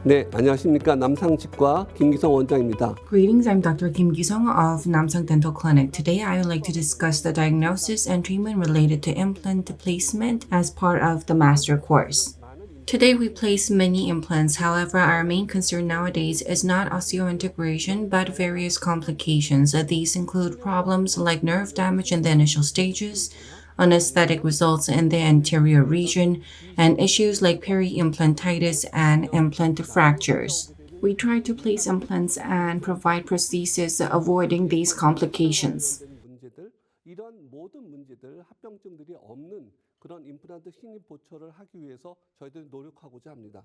네, 안녕하십니까. 남상치과 김기성 원장입니다. Greetings, I'm Dr. Kim Gi-sung of Namsang Dental Clinic. Today, I would like to discuss the diagnosis and treatment related to implant placement as part of the master course. Today, we place many implants. However, our main concern nowadays is not osseointegration, but various complications. These include problems like nerve damage in the initial stages, anesthetic results in the anterior region, and issues like peri-implantitis and implant fractures. We try to place implants and provide prosthesis, avoiding these complications. 이런 모든 문제들, 합병증들이 없는 그런 임플란트 신입 보철을 하기 위해서 저희들이 노력하고자 합니다.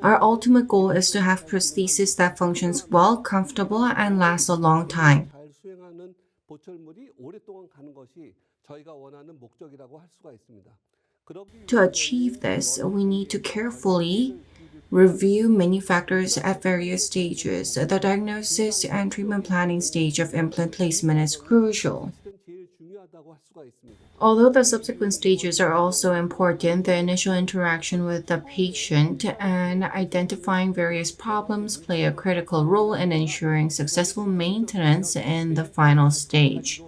Our ultimate goal is to have prosthesis that functions well, comfortable, and lasts a long time. 잘 수행하는 보철물이 오랫동안 가는 것이 저희가 원하는 목적이라고 할 수가 있습니다. To achieve this, we need to carefully review many factors at various stages. The diagnosis and treatment planning stage of implant placement is crucial. Although the subsequent stages are also important, the initial interaction with the patient and identifying various problems play a critical role in ensuring successful maintenance in the final stage.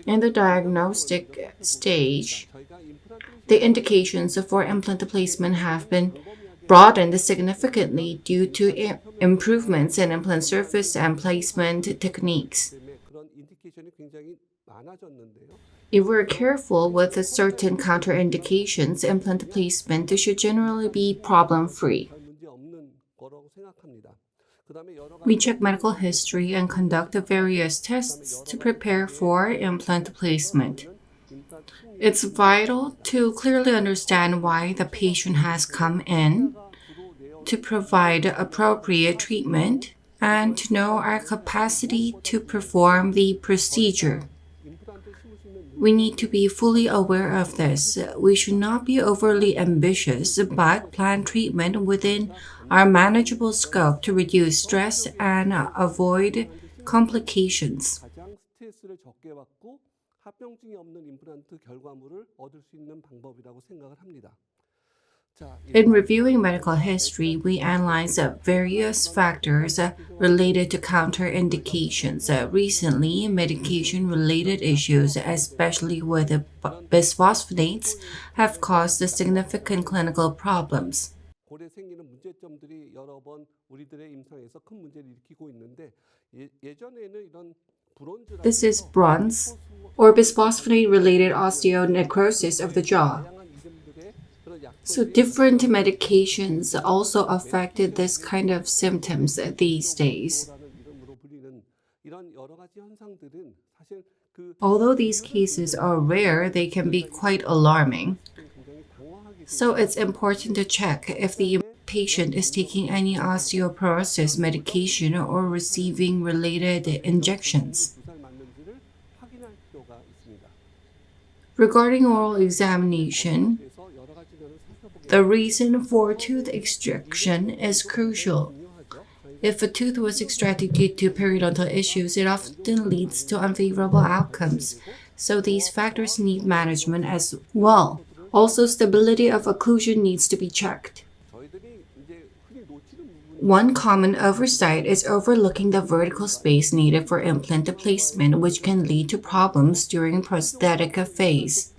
In the diagnostic stage, the indications for implant placement have been broadened significantly due to improvements in implant surface and placement techniques. If we're careful with certain counterindications, implant placement should generally be problem-free. We check medical history and conduct various tests to prepare for implant placement. It's vital to clearly understand why the patient has come in, to provide appropriate treatment, and to know our capacity to perform the procedure. We need to be fully aware of this. We should not be overly ambitious, but plan treatment within our manageable scope to reduce stress and avoid complications. In reviewing medical history, we analyze various factors related to counterindications. Recently, medication-related issues, especially with bisphosphonates, have caused significant clinical problems. This is bronze or bisphosphonate-related osteonecrosis of the jaw. So different medications also affected this kind of symptoms these days. Although these cases are rare, they can be quite alarming. So it's important to check if the patient is taking any osteoporosis medication or receiving related injections. Regarding oral examination, the reason for tooth extraction is crucial. If a tooth was extracted due to periodontal issues, it often leads to unfavorable outcomes. So these factors need management as well. Also, stability of occlusion needs to be checked. One common oversight is overlooking the vertical space needed for implant placement, which can lead to problems during prosthetic phase.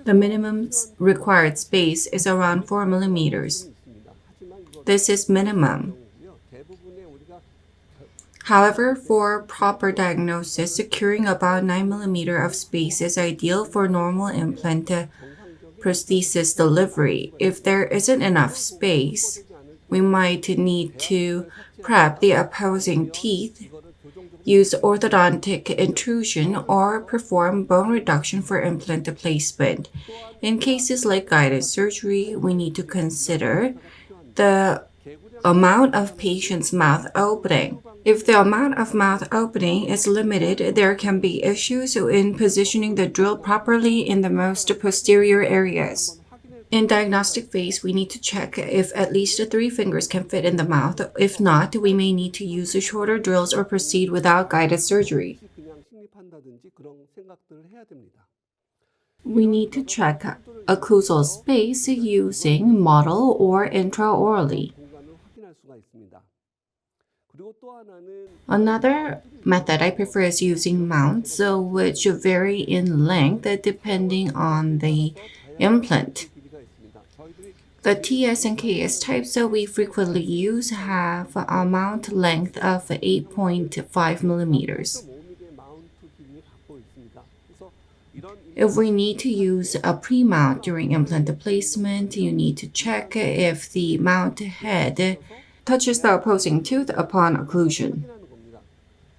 The minimum required space is around 4 millimeters. This is minimum. However, for proper diagnosis, securing about 9 millimeters of space is ideal for normal implant prosthesis delivery. If there isn't enough space, we might need to prep the opposing teeth, use orthodontic intrusion, or perform bone reduction for implant placement. In cases like guided surgery, we need to consider the amount of patient's mouth opening. If the amount of mouth opening is limited, there can be issues in positioning the drill properly in the most posterior areas. In diagnostic phase, we need to check if at least 3 fingers can fit in the mouth. If not, we may need to use shorter drills or proceed without guided surgery. We need to check occlusal space using model or intraorally. 공간을 확인할 수가 있습니다. 그리고 또 하나는 Another method I prefer is using mounts, which vary in length depending on the implant. 길이가 있습니다. 저희들이 The TS and KS types that we frequently use have a mount length of 8.5 millimeters. 5mm 마운트 길이를 갖고 있습니다. 그래서 이런 If we need to use a pre-mount during implant placement, you need to check if the mount head touches the opposing tooth upon occlusion. 확인하는 겁니다.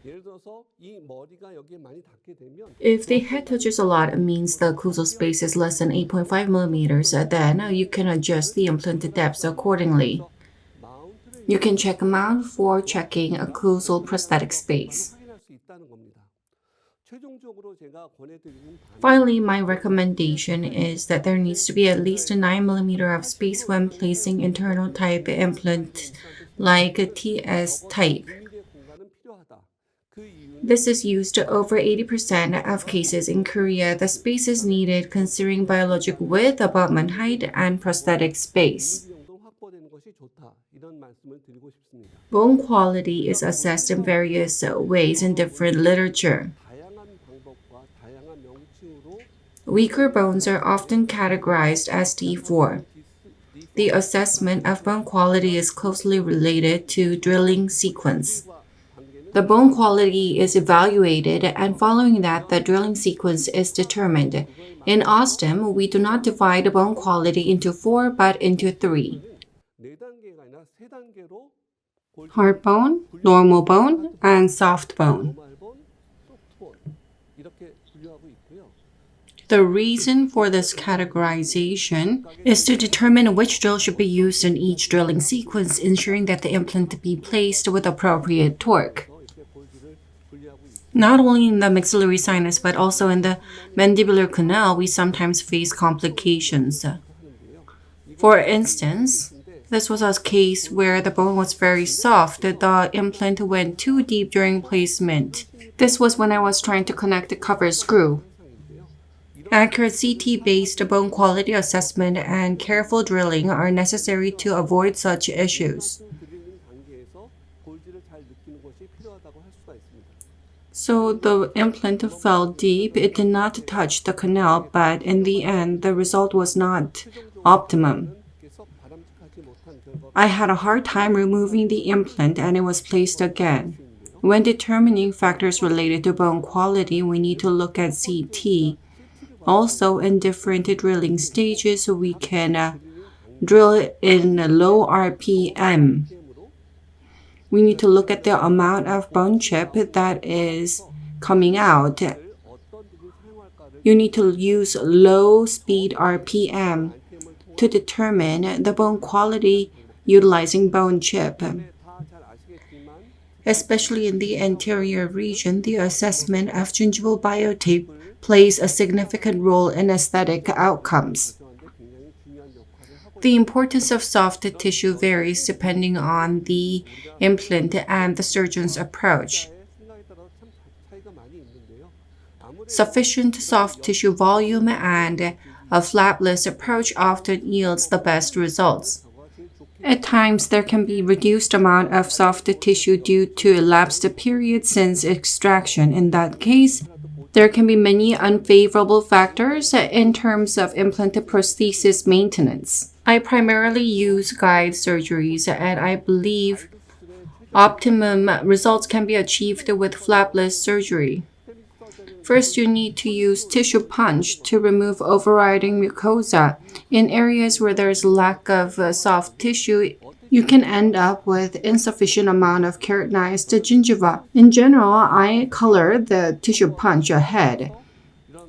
예를 들어서 이 머리가 여기에 많이 닿게 되면 If the head touches a lot, it means the occlusal space is less than 8.5 millimeters. Then you can adjust the implant depth accordingly. 마운트를 You can check mount for checking occlusal prosthetic space. 확인할 수 있다는 겁니다. 최종적으로 제가 권해드리는 Finally, my recommendation is that there needs to be at least a 9 millimeter of space when placing internal type implant like a TS type. 2mm의 공간은 필요하다. 그 이유는 This is used over 80% of cases in Korea. The space is needed considering biologic width, abutment height, and prosthetic space. 이 정도 확보되는 것이 좋다. 이런 말씀을 드리고 싶습니다. Bone quality is assessed in various ways in different literature. 다양한 방법과 다양한 명칭으로 Weaker bones are often categorized as D4. The assessment of bone quality is closely related to drilling sequence. The bone quality is evaluated, and following that, the drilling sequence is determined. In OSTEM, we do not divide bone quality into 4 but into 3. 4단계가 아니라 3단계로 Hard bone, normal bone, and soft bone. 노말본, 소프트본 이렇게 분류하고 있고요. The reason for this categorization is to determine which drill should be used in each drilling sequence, ensuring that the implant be placed with appropriate torque. 이렇게 볼지를 분류하고 있습니다. Not only in the maxillary sinus but also in the mandibular canal, we sometimes face complications. For instance, this was a case where the bone was very soft. The implant went too deep during placement. This was when I was trying to connect the cover screw. Accurate CT-based bone quality assessment and careful drilling are necessary to avoid such issues. 드리는 단계에서 골지를 잘 느끼는 것이 필요하다고 할 수가 있습니다. So the implant fell deep. It did not touch the canal, but in the end, the result was not optimum. 썩 바람직하지 못한 결과 I had a hard time removing the implant and it was placed again. When determining factors related to bone quality, we need to look at CT. Also, in different drilling stages, we can drill in low RPM. We need to look at the amount of bone chip that is coming out. 어떤 드릴 사용할까를 You need to use low speed RPM to determine the bone quality utilizing bone chip. 다 잘 아시겠지만 Especially in the anterior region, the assessment of gingival biotape plays a significant role in aesthetic outcomes. 저한테 굉장히 중요한 역할을 하고 The importance of soft tissue varies depending on the implant and the surgeon's approach. 생각에 따라 참 차이가 많이 있는데요. 아무래도 Sufficient soft tissue volume and a flapless approach often yields the best results. 저가 제일 좋게 At times, there can be reduced amount of soft tissue due to elapsed period since extraction. In that case, there can be many unfavorable factors in terms of implant prosthesis maintenance. I primarily use guide surgeries, and I believe optimum results can be achieved with flapless surgery. First, you need to use tissue punch to remove overriding mucosa. In areas where there is lack of soft tissue, you can end up with insufficient amount of keratinized gingiva. In general, I color the tissue punch ahead.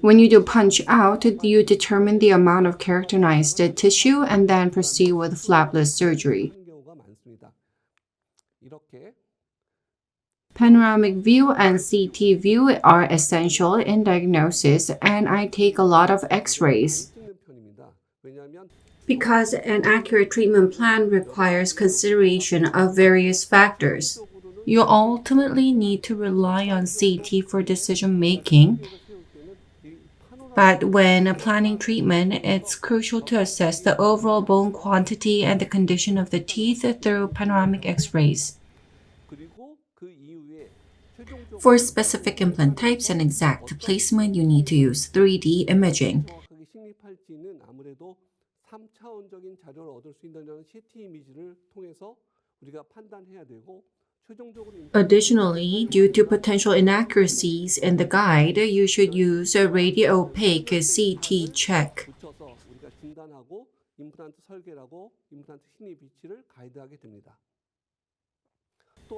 When you do punch out, you determine the amount of keratinized tissue and then proceed with flapless surgery. 하는 경우가 많습니다. 이렇게 Panoramic view and CT view are essential in diagnosis, and I take a lot of x-rays. 찍는 편입니다. 왜냐하면 Because an accurate treatment plan requires consideration of various factors. You ultimately need to rely on CT for decision making, 세울 때는 이 파노라마 But when planning treatment, it's crucial to assess the overall bone quantity and the condition of the teeth through panoramic x-rays. 그리고 그 이후에 For specific implant types and exact placement, you need to use 3D imaging. 정확하게 식립할지는 아무래도 3차원적인 자료를 얻을 수 있는 CT 이미지를 통해서 우리가 판단해야 되고 최종적으로 Additionally, due to potential inaccuracies in the guide, you should use a radio-opaque CT check. 붙여서 우리가 진단하고 임플란트 설계라고 임플란트 신입 위치를 가이드하게 됩니다.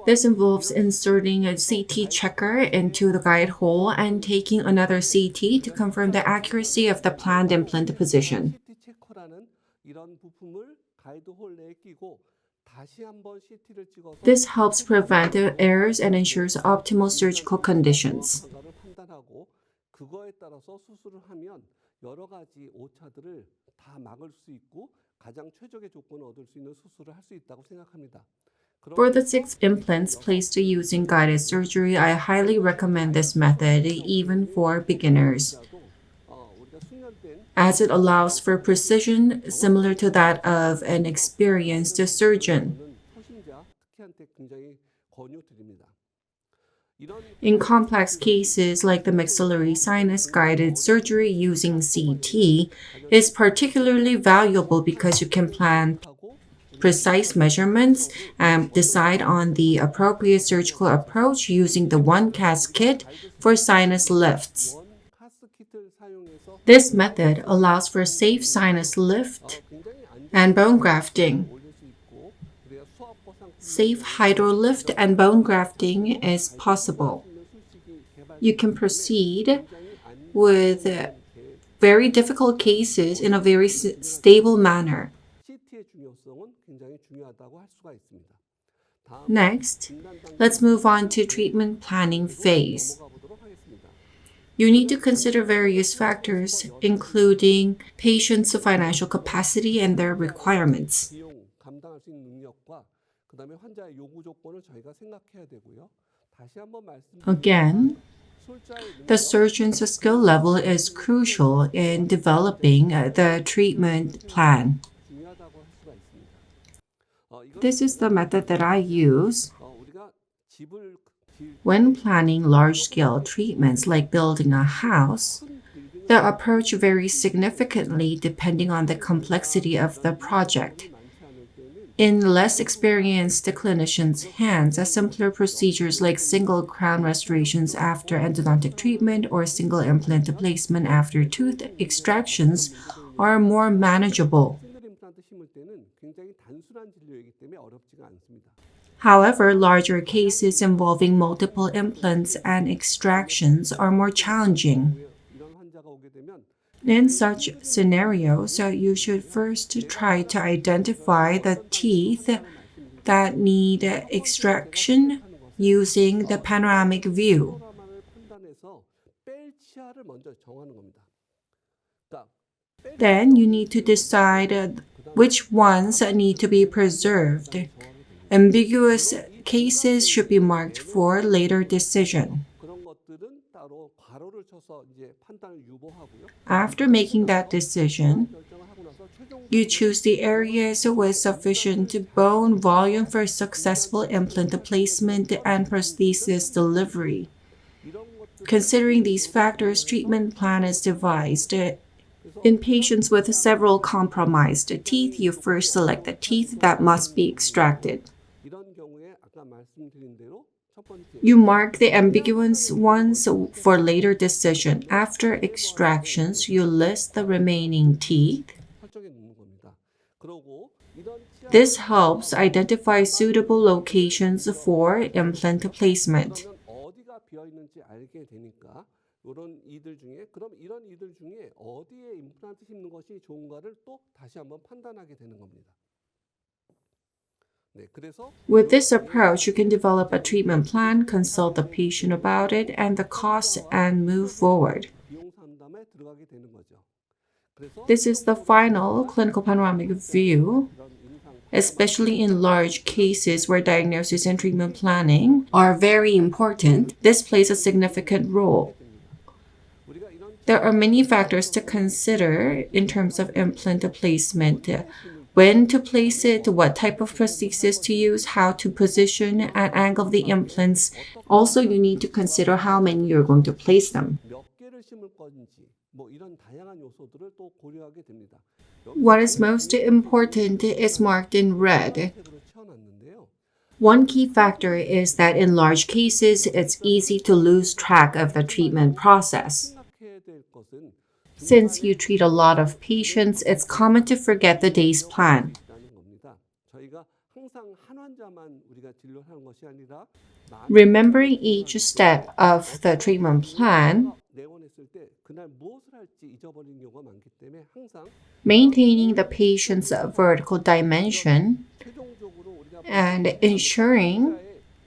This involves inserting a CT checker into the guide hole and taking another CT to confirm the accuracy of the planned implant position. CT 체커라는 이런 부품을 가이드 홀 내에 끼고 다시 한번 CT를 찍어서 This helps prevent errors and ensures optimal surgical conditions. 한가를 판단하고 그거에 따라서 수술을 하면 여러 가지 오차들을 다 막을 수 있고 가장 최적의 조건을 얻을 수 있는 수술을 할 수 있다고 생각합니다. For the 6 implants placed using guided surgery, I highly recommend this method, even for beginners, 우리가 숙련된 as it allows for precision similar to that of an experienced surgeon. 초심자 특히한테 굉장히 권유드립니다. In complex cases like the maxillary sinus, guided surgery using CT is particularly valuable because you can plan precise measurements and decide on the appropriate surgical approach using the one-cast kit for sinus lifts. 원 카스키트를 사용해서 This method allows for safe sinus lift 굉장히 안전하게 and bone grafting. 올릴 수 있고 그래야 수압보상 Safe hydrolift and bone grafting is possible. 술식이 개발 You can proceed 굉장히 with very difficult cases in a very stable manner. CT의 중요성은 굉장히 중요하다고 할 수가 있습니다. 다음 Next, 진단 단계 let's move on to treatment planning phase. 넘어가 보도록 하겠습니다. You need to consider various factors, including patients' financial capacity and their requirements. 비용 감당할 수 있는 능력과 그다음에 환자의 요구 조건을 저희가 생각해야 되고요. 다시 한번 말씀드리면 Again, 술자의 the surgeon's skill level is crucial in developing the treatment plan. 중요하다고 할 수가 있습니다. 이건 This is the method that I use 우리가 집을 when planning large-scale treatments like building a house. The approach varies significantly depending on the complexity of the project. In less experienced clinicians' hands, simpler procedures like single crown restorations after endodontic treatment or single implant placement after tooth extractions are more manageable. 싱글 임플란트 심을 때는 굉장히 단순한 진료이기 때문에 어렵지가 않습니다. However, larger cases involving multiple implants and extractions are more challenging. 이런 환자가 오게 되면 In such scenarios, you should first try to identify the teeth that need extraction using the panoramic view. 파노라마를 판단해서 뺄 치아를 먼저 정하는 겁니다. 그러니까 Then you need to decide which ones need to be preserved. Ambiguous cases should be marked for later decision. 그런 것들은 따로 괄호를 쳐서 이제 판단을 유보하고요. After making that decision, 결정을 하고 나서 최종 you choose the areas with sufficient bone volume for successful implant placement and prosthesis delivery. 이런 것들 Considering these factors, treatment plan is devised. In patients with several compromised teeth, you first select the teeth that must be extracted. 이런 경우에 아까 말씀드린 대로 첫 번째 You mark the ambiguous ones for later decision. After extractions, you list the remaining teeth. 설정해 놓는 겁니다. 그러고 이런 치아 This helps identify suitable locations for implant placement. 그러면 어디가 비어 있는지 알게 되니까 이런 이들 중에 그럼 이런 이들 중에 어디에 임플란트 심는 것이 좋은가를 또 다시 한번 판단하게 되는 겁니다. 네, 그래서 With this approach, you can develop a treatment plan, consult the patient about it and the costs, and move forward. 비용 상담에 들어가게 되는 거죠. 그래서 This is the final clinical panoramic view, 이런 임상 especially in large cases where diagnosis and treatment planning are very important. This plays a significant role. 우리가 이런 There are many factors to consider in terms of implant placement. When to place it, what type of prosthesis to use, how to position and angle the implants. Also, you need to consider how many you're going to place them. 몇 개를 심을 건지 이런 다양한 요소들을 또 고려하게 됩니다. What is most important is marked in red. 색으로 채워놨는데요. One key factor is that in large cases, it's easy to lose track of the treatment process. 생각해야 될 것은 Since you treat a lot of patients, it's common to forget the day's plan. 있다는 겁니다. 저희가 항상 한 환자만 우리가 진료하는 것이 아니라 Remembering each step of the treatment plan, 내원했을 때 그날 무엇을 할지 잊어버리는 경우가 많기 때문에 항상 maintaining the patient's vertical dimension, 최종적으로 우리가 and ensuring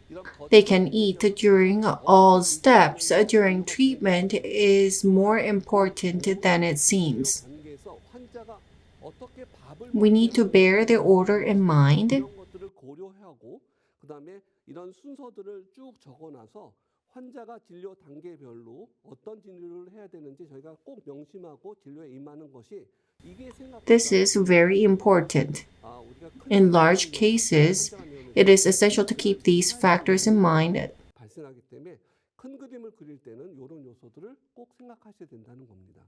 이런 they can eat during all steps during treatment is more important than it seems. 단계에서 환자가 어떻게 밥을 We need to bear the order in mind. 이런 것들을 고려하고 그다음에 이런 순서들을 쭉 적어놔서 환자가 진료 단계별로 어떤 진료를 해야 되는지 저희가 꼭 명심하고 진료에 임하는 것이 이게 생각보다 This is very important. 우리가 큰 In large cases, it is essential to keep these factors in mind. 발생하기 때문에 큰 그림을 그릴 때는 이런 요소들을 꼭 생각하셔야 된다는 겁니다.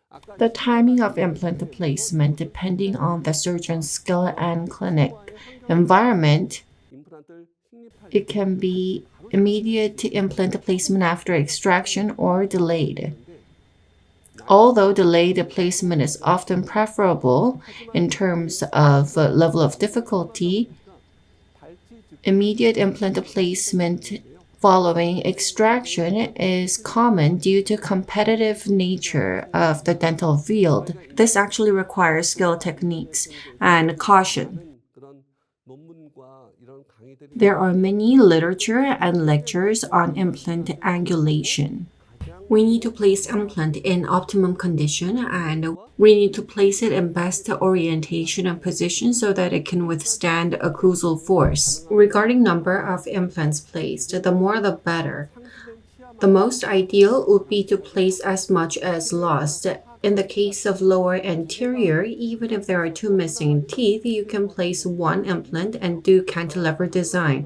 아까 The timing of implant placement depending on the surgeon's skill and clinic environment. 임플란트를 식립할 It can be immediate implant placement after extraction or delayed. Although delayed placement is often preferable in terms of level of difficulty, immediate implant placement following extraction is common due to competitive nature of the dental field. This actually requires skill techniques and caution. 그런 논문과 이런 강의들이 There are many literature and lectures on implant angulation. We need to place implant in optimum condition and we need to place it in best orientation and position so that it can withstand occlusal force. Regarding number of implants placed, the more the better. The most ideal would be to place as much as lost. In the case of lower anterior, even if there are 2 missing teeth, you can place 1 implant and do cantilever design.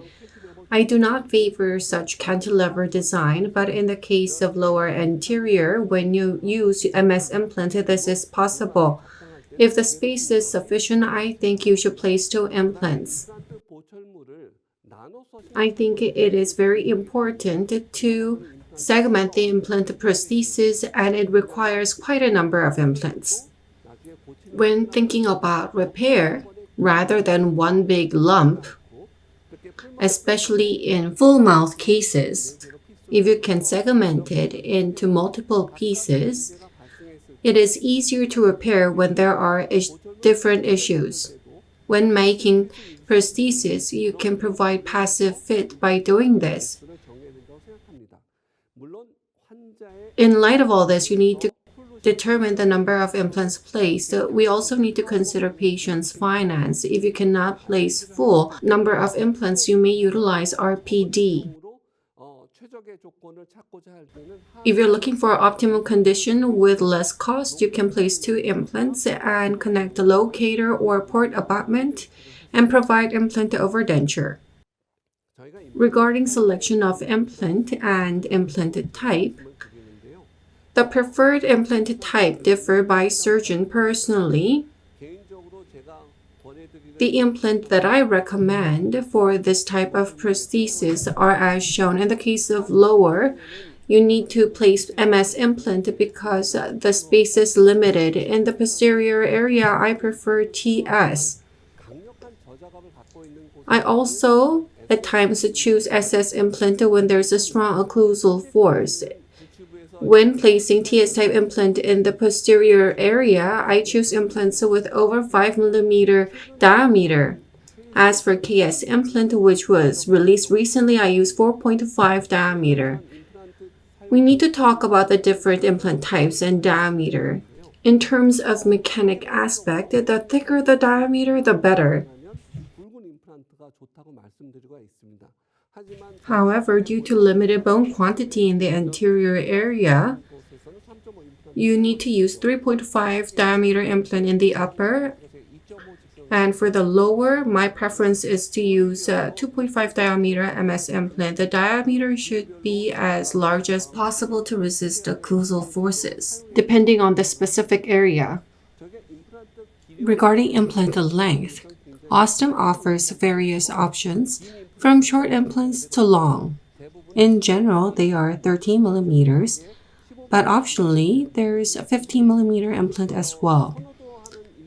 I do not favor such cantilever design, but in the case of lower anterior, when you use MS implant, this is possible. If the space is sufficient, I think you should place 2 implants. 임플란트 보철물을 나눠서 I think it is very important to segment the implant prosthesis, and it requires quite a number of implants. 나중에 고치는 When thinking about repair, rather than one big lump, 그렇게 풀 especially in full mouth cases, if you can segment it into multiple pieces, 문제가 발생했을 it is easier to repair when there are different issues. When making prosthesis, you can provide passive fit by doing this. 때를 정해야 된다고 생각합니다. 물론 환자의 In light of all this, you need to determine the number of implants placed. We also need to consider patient's finance. If you cannot place full number of implants, you may utilize RPD. 으로 최적의 조건을 찾고자 할 때는 If you're looking for optimal condition with less cost, you can place 2 implants and connect a locator or port abutment and provide implant overdenture. 저희가 Regarding selection of implant and implant type, 임플란트를 그리는데요. the preferred implant type differ by surgeon personally. 개인적으로 제가 권해드리는 The implant that I recommend for this type of prosthesis are as shown. In the case of lower, you need to place MS implant because the space is limited. In the posterior area, I prefer TS. 강력한 저자감을 갖고 있는 곳 I also at times choose SS implant when there's a strong occlusal force. 부치부에서 When placing TS-type implant in the posterior area, I choose implants with over 5 mm diameter. As for KS implant, which was released recently, I use 4.5 diameter. 임플란트 We need to talk about the different implant types and diameter. In terms of mechanic aspect, the thicker the diameter, the better. 사용하면 굵은 임플란트가 좋다고 말씀드리고 있습니다. 하지만 However, due to limited bone quantity in the anterior area, 곳에서는 3.5 임플란트 you need to use 3.5 diameter implant in the upper. And for the lower, my preference is to use 2.5 diameter MS implant. The diameter should be as large as possible to resist occlusal forces, depending on the specific area. Regarding implant length, Ostem offers various options, from short implants to long. In general, they are 13 millimeters, but optionally, there's a 15 millimeter implant as well.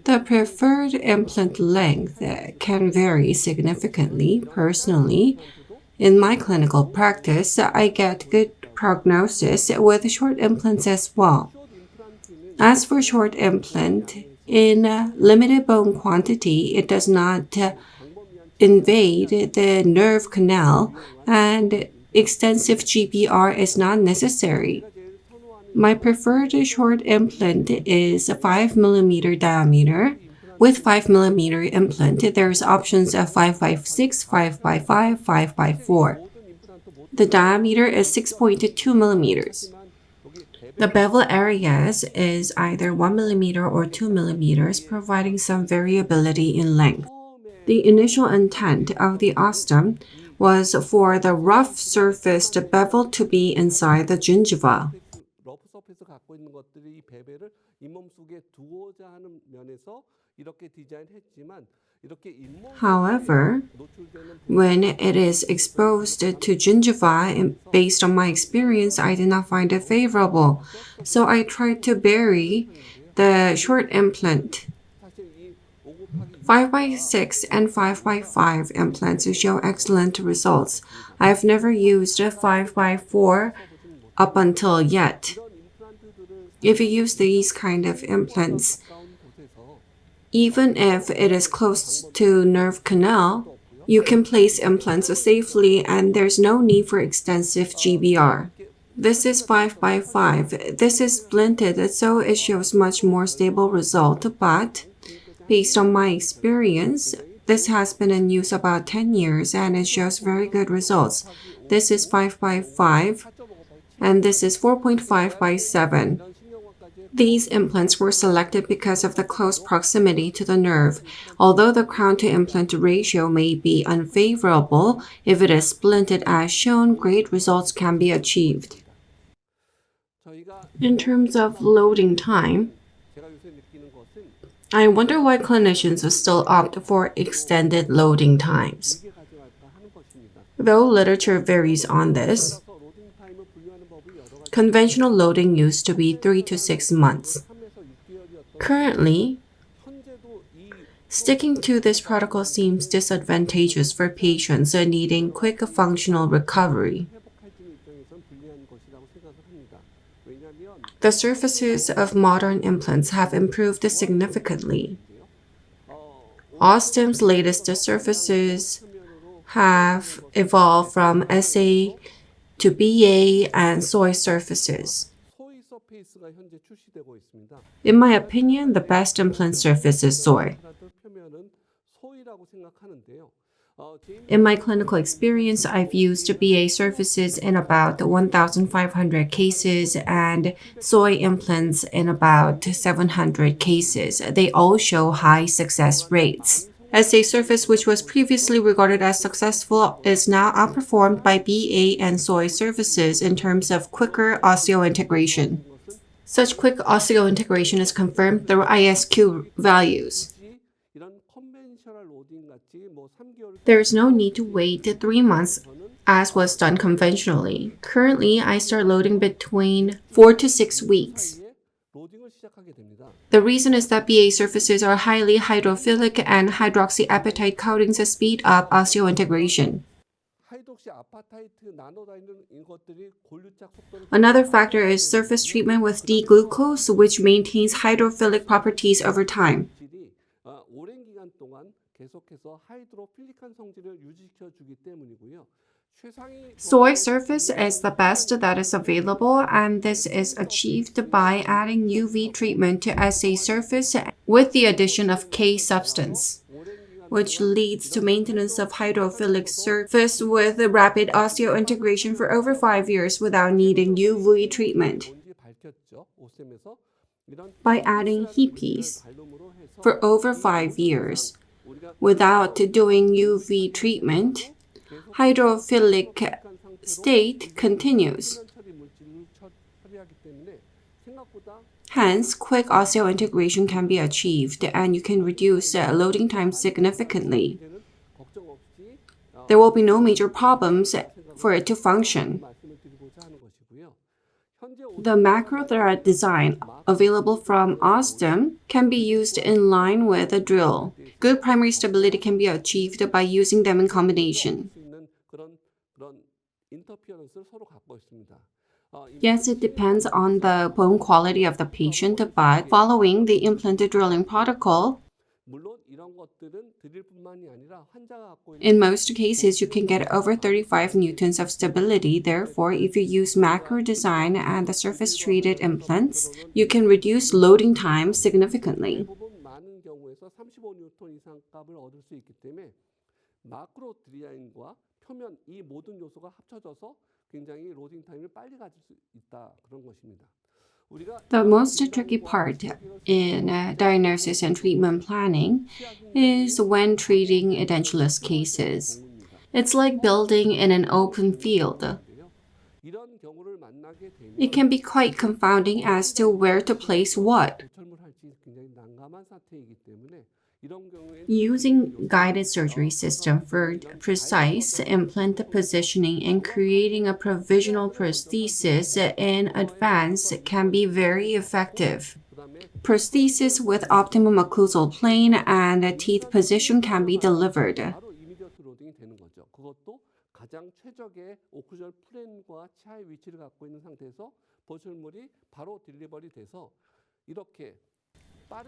The preferred implant length can vary significantly. Personally, in my clinical practice, I get good prognosis with short implants as well. As for short implant, in limited bone quantity, it does not invade the nerve canal, and extensive GBR is not necessary. My preferred short implant is a 5 millimeter diameter. With 5 millimeter implant, there's options of 5x6, 5x5, 5x4. The diameter is 6.2 millimeters. The bevel areas is either 1 millimeter or 2 millimeters, providing some variability in length. The initial intent of the Ostem was for the rough surfaced bevel to be inside the gingiva. However, when it is exposed to gingiva, based on my experience, I did not find it favorable. So I tried to bury the short implant. 5x6 and 5x5 implants show excellent results. I've never used a 5x4 up until yet. If you use these kind of implants, even if it is close to nerve canal, you can place implants safely and there's no need for extensive GBR. This is 5x5. This is splinted, so it shows much more stable result, but based on my experience, this has been in use about 10 years and it shows very good results. This is 5x5 and this is 4.5x7. These implants were selected because of the close proximity to the nerve. Although the crown-to-implant ratio may be unfavorable, if it is splinted as shown, great results can be achieved. In terms of loading time, I wonder why clinicians still opt for extended loading times. Though literature varies on this, conventional loading used to be 3 to 6 months. Currently, sticking to this protocol seems disadvantageous for patients needing quick functional recovery. The surfaces of modern implants have improved significantly. Ostem's latest surfaces have evolved from SA to BA and soy surfaces. In my opinion, the best implant surface is soy. In my clinical experience, I've used BA surfaces in about 1,500 cases and soy implants in about 700 cases. They all show high success rates. SA surface, which was previously regarded as successful, is now outperformed by BA and soy surfaces in terms of quicker osseointegration. Such quick osseointegration is confirmed through ISQ values. There is no need to wait 3 months as was done conventionally. Currently, I start loading between 4 to 6 weeks. The reason is that BA surfaces are highly hydrophilic and hydroxyapatite coatings speed up osseointegration. Another factor is surface treatment with D-glucose, which maintains hydrophilic properties over time. Soy surface is the best that is available, and this is achieved by adding UV treatment to SA surface with the addition of K substance, which leads to maintenance of hydrophilic surface with rapid osseointegration for over 5 years without needing UV treatment. 거죠. 오스템에서 이런 By adding HEPs 발놈으로 해서 for over 5 years without doing UV treatment, hydrophilic state continues. Hence, quick osseointegration can be achieved and you can reduce loading time significantly. There will be no major problems for it to function. The macro thread design available from Ostem can be used in line with a drill. Good primary stability can be achieved by using them in combination. Yes, it depends on the bone quality of the patient, but following the implant drilling protocol, in most cases, you can get over 35 newtons of stability. Therefore, if you use macro design and the surface-treated implants, you can reduce loading time significantly. The most tricky part in diagnosis and treatment planning is when treating edentulous cases. It's like building in an open field. It can be quite confounding as to where to place what. Using guided surgery system for precise implant positioning and creating a provisional prosthesis in advance can be very effective. Prosthesis with optimum occlusal plane and teeth position can be delivered.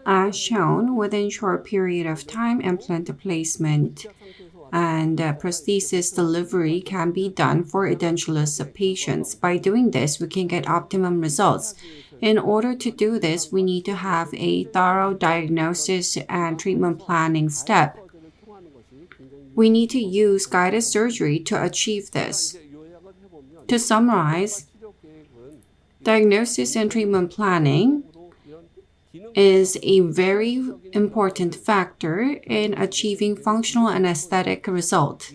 As shown, within short period of time, implant placement and prosthesis delivery can be done for edentulous patients. By doing this, we can get optimum results. In order to do this, we need to have a thorough diagnosis and treatment planning step. We need to use guided surgery to achieve this. To summarize, diagnosis and treatment planning is a very important factor in achieving functional and aesthetic result.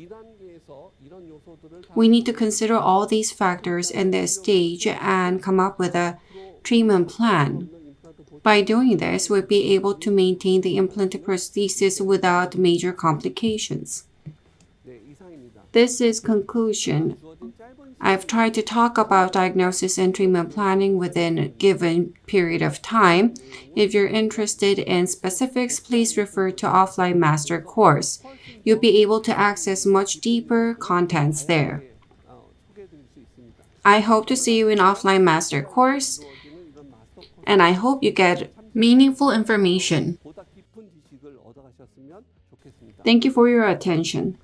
We need to consider all these factors in this stage and come up with a treatment plan. By doing this, we'll be able to maintain the implant prosthesis without major complications. This is conclusion. I've tried to talk about diagnosis and treatment planning within a given period of time. If you're interested in specifics, please refer to offline master course. You'll be able to access much deeper contents there. I hope to see you in offline master course, and I hope you get meaningful information. Thank you for your attention.